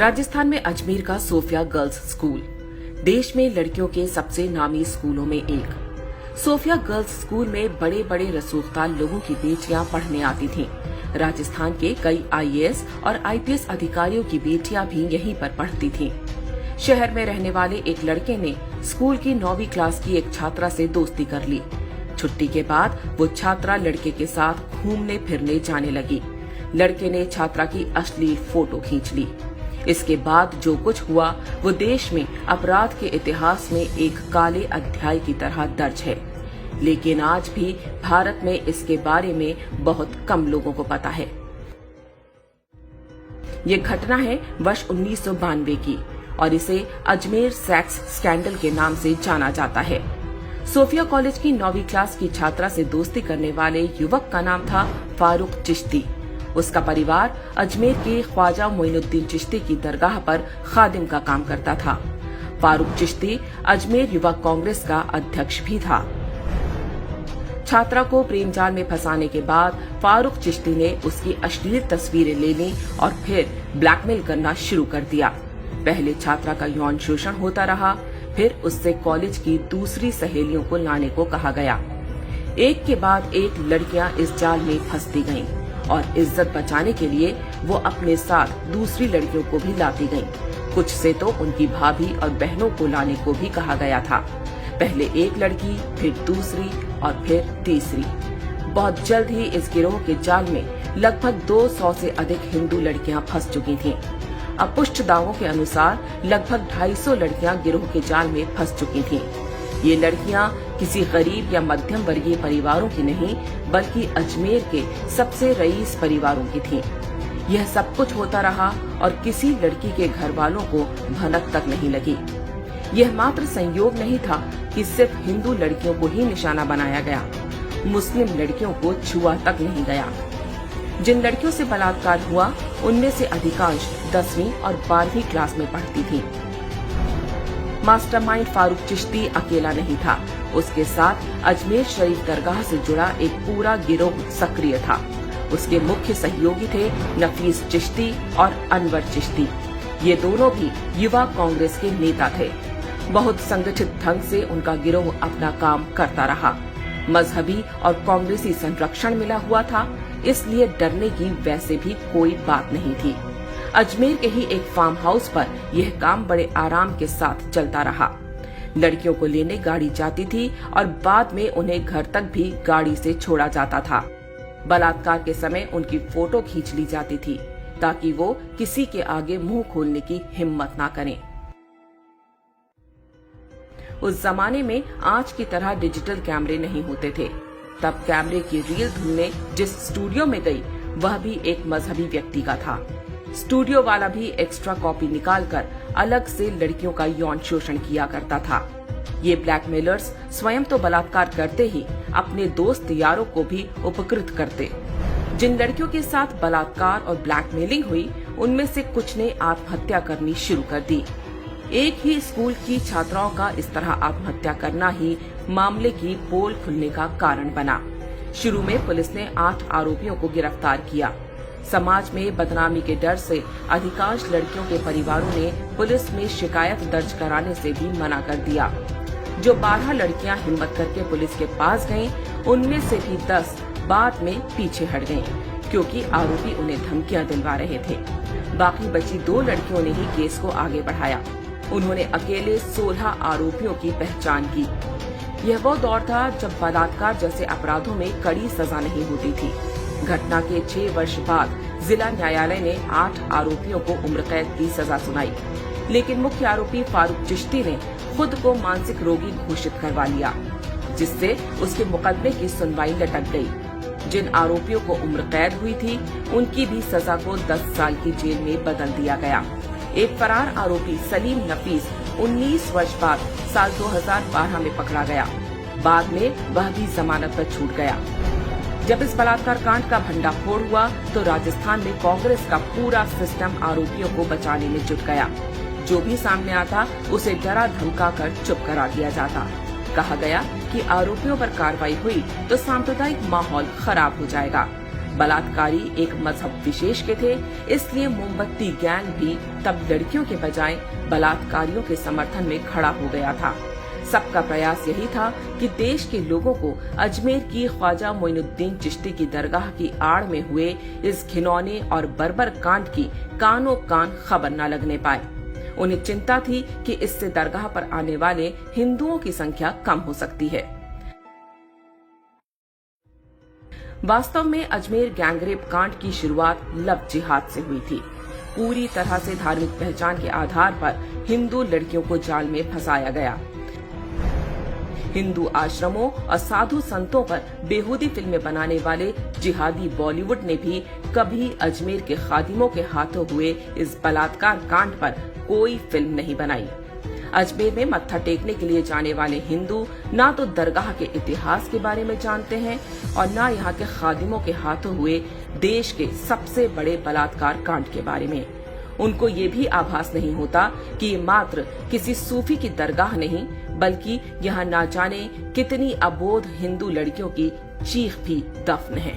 राजस्थान में अजमेर का Sophia girls school देश में लड़कियों के सबसे नामी स्कूलों में एक। सोफिया गर्ल्स स्कूल में बड़े बड़े रसूखदार लोगों की बेटियां पढ़ने आती थीं। राजस्थान के कई आईएएस और आईपीएस अधिकारियों की बेटियां भी यहीं पर पढ़ती थीं। शहर में रहने वाले एक लड़के ने स्कूल की 9वीं क्लास की एक छात्रा से दोस्ती कर ली। छुट्टी के बाद वो छात्रा लड़के के साथ घूमने फिरने जाने लगी। लड़के ने छात्रा की अश्लील फोटो खींच ली। इसके बाद जो कुछ हुआ वो देश में अपराध के इतिहास में एक काले अध्याय की तरह दर्ज है, लेकिन आज भी भारत में इसके बारे में बहुत कम लोगों को पता है। ये घटना है वर्ष 1992 की और इसे अजमेर सेक्स स्कैंडल के नाम से जाना जाता है। सोफिया कॉलेज की 9वीं क्लास की छात्रा से दोस्ती करने वाले युवक का नाम था फारूक चिश्ती। उसका परिवार अजमेर के ख्वाजा मोइनुद्दीन चिश्ती की दरगाह पर खादिम का काम करता था। फारूक चिश्ती अजमेर युवा कांग्रेस का अध्यक्ष भी था। छात्रा को प्रेम जाल में फंसाने के बाद फारूक चिश्ती ने उसकी अश्लील तस्वीरें लेनी और फिर ब्लैकमेल करना शुरू कर दिया। पहले छात्रा का यौन शोषण होता रहा, फिर उससे कॉलेज की दूसरी सहेलियों को लाने को कहा गया। एक के बाद एक लड़कियां इस जाल में फंसती गईं और इज्जत बचाने के लिए वो अपने साथ दूसरी लड़कियों को भी लाती गईं। कुछ से तो उनकी भाभी और बहनों को लाने को भी कहा गया था। पहले एक लड़की, फिर दूसरी और फिर तीसरी। बहुत जल्द ही इस गिरोह के जाल में लगभग 200 से अधिक हिंदू लड़कियां फंस चुकी थीं। अपुष्ट दावों के अनुसार लगभग 250 लड़कियां गिरोह के जाल में फंस चुकी थीं। ये लड़कियां किसी गरीब या मध्यम वर्गीय परिवारों की नहीं, बल्कि अजमेर के सबसे रईस परिवारों की थीं। यह सब कुछ होता रहा और किसी लड़की के घर वालों को भनक तक नहीं लगी। यह मात्र संयोग नहीं था कि सिर्फ हिंदू लड़कियों को ही निशाना बनाया गया, मुस्लिम लड़कियों को छुआ तक नहीं गया। जिन लड़कियों से बलात्कार हुआ उनमें से अधिकांश 10वीं और 12वीं क्लास में पढ़ती थीं। मास्टरमाइंड फारूक चिश्ती अकेला नहीं था, उसके साथ अजमेर शरीफ दरगाह से जुड़ा एक पूरा गिरोह सक्रिय था। उसके मुख्य सहयोगी थे नफीस चिश्ती और अनवर चिश्ती। ये दोनों भी युवा कांग्रेस के नेता थे। बहुत संगठित ढंग से उनका गिरोह अपना काम करता रहा। मजहबी और कांग्रेसी संरक्षण मिला हुआ था, इसलिए डरने की वैसे भी कोई बात नहीं थी। अजमेर के ही एक फार्म हाउस पर यह काम बड़े आराम के साथ चलता रहा। लड़कियों को लेने गाड़ी जाती थी और बाद में उन्हें घर तक भी गाड़ी से छोड़ा जाता था। बलात्कार के समय उनकी फोटो खींच ली जाती थी ताकि वो किसी के आगे मुंह खोलने की हिम्मत ना करें। उस जमाने में आज की तरह डिजिटल कैमरे नहीं होते थे। तब कैमरे की रील धुलने जिस स्टूडियो में गई वह भी एक मजहबी व्यक्ति का था। स्टूडियो वाला भी एक्स्ट्रा कॉपी निकालकर अलग से लड़कियों का यौन शोषण किया करता था। ये ब्लैकमेलर्स स्वयं तो बलात्कार करते ही अपने दोस्त यारों को भी उपकृत करते। जिन लड़कियों के साथ बलात्कार और ब्लैकमेलिंग हुई उनमें से कुछ ने आत्महत्या करनी शुरू कर दी। एक ही स्कूल की छात्राओं का इस तरह आत्महत्या करना ही मामले की पोल खुलने का कारण बना। शुरू में पुलिस ने 8 आरोपियों को गिरफ्तार किया। समाज में बदनामी के डर से अधिकांश लड़कियों के परिवारों ने पुलिस में शिकायत दर्ज कराने से भी मना कर दिया। जो 12 लड़कियां हिम्मत करके पुलिस के पास गईं, उनमें से भी 10 बाद में पीछे हट गईं, क्योंकि आरोपी उन्हें धमकियां दिलवा रहे थे। बाकी बची 2 लड़कियों ने ही केस को आगे बढ़ाया। उन्होंने अकेले 16 आरोपियों की पहचान की। यह वो दौर था जब बलात्कार जैसे अपराधों में कड़ी सजा नहीं होती थी। घटना के 6 वर्ष बाद जिला न्यायालय ने 8 आरोपियों को उम्र कैद की सजा सुनाई, लेकिन मुख्य आरोपी फारूक चिश्ती ने खुद को मानसिक रोगी घोषित करवा लिया, जिससे उसके मुकदमे की सुनवाई लटक गई। जिन आरोपियों को उम्र कैद हुई थी उनकी भी सजा को 10 साल की जेल में बदल दिया गया। एक फरार आरोपी सलीम नफीस 19 वर्ष बाद साल 2012 में पकड़ा गया। बाद में वह भी जमानत पर छूट गया। जब इस बलात्कार कांड का भंडाफोड़ हुआ तो राजस्थान में कांग्रेस का पूरा सिस्टम आरोपियों को बचाने में जुट गया। जो भी सामने आता उसे डरा धमका कर चुप करा दिया जाता। कहा गया कि आरोपियों पर कार्रवाई हुई तो सांप्रदायिक माहौल खराब हो जाएगा। बलात्कारी एक मजहब विशेष के थे, इसलिए मोमबत्ती गैंग भी तब लड़कियों के बजाय बलात्कारियों के समर्थन में खड़ा हो गया था। सबका प्रयास यही था कि देश के लोगों को अजमेर की ख्वाजा मोइनुद्दीन चिश्ती की दरगाह की आड़ में हुए इस घिनौने और बर्बर कांड की कानों कान खबर न लगने पाए। उन्हें चिंता थी कि इससे दरगाह पर आने वाले हिंदुओं की संख्या कम हो सकती है। वास्तव में अजमेर गैंगरेप कांड की शुरुआत लव जिहाद से हुई थी। पूरी तरह से धार्मिक पहचान के आधार पर हिंदू लड़कियों को जाल में फंसाया गया। हिंदू आश्रमों और साधु संतों पर बेहूदी फिल्में बनाने वाले जिहादी बॉलीवुड ने भी कभी अजमेर के खादिमों के हाथों हुए इस बलात्कार कांड पर कोई फिल्म नहीं बनाई। अजमेर में मत्था टेकने के लिए जाने वाले हिंदू ना तो दरगाह के इतिहास के बारे में जानते हैं और ना यहाँ के खादिमों के हाथों हुए देश के सबसे बड़े बलात्कार कांड के बारे में। उनको ये भी आभास नहीं होता कि ये मात्र किसी सूफी की दरगाह नहीं, बल्कि यहाँ ना जाने कितनी अबोध हिंदू लड़कियों की चीख भी दफन है।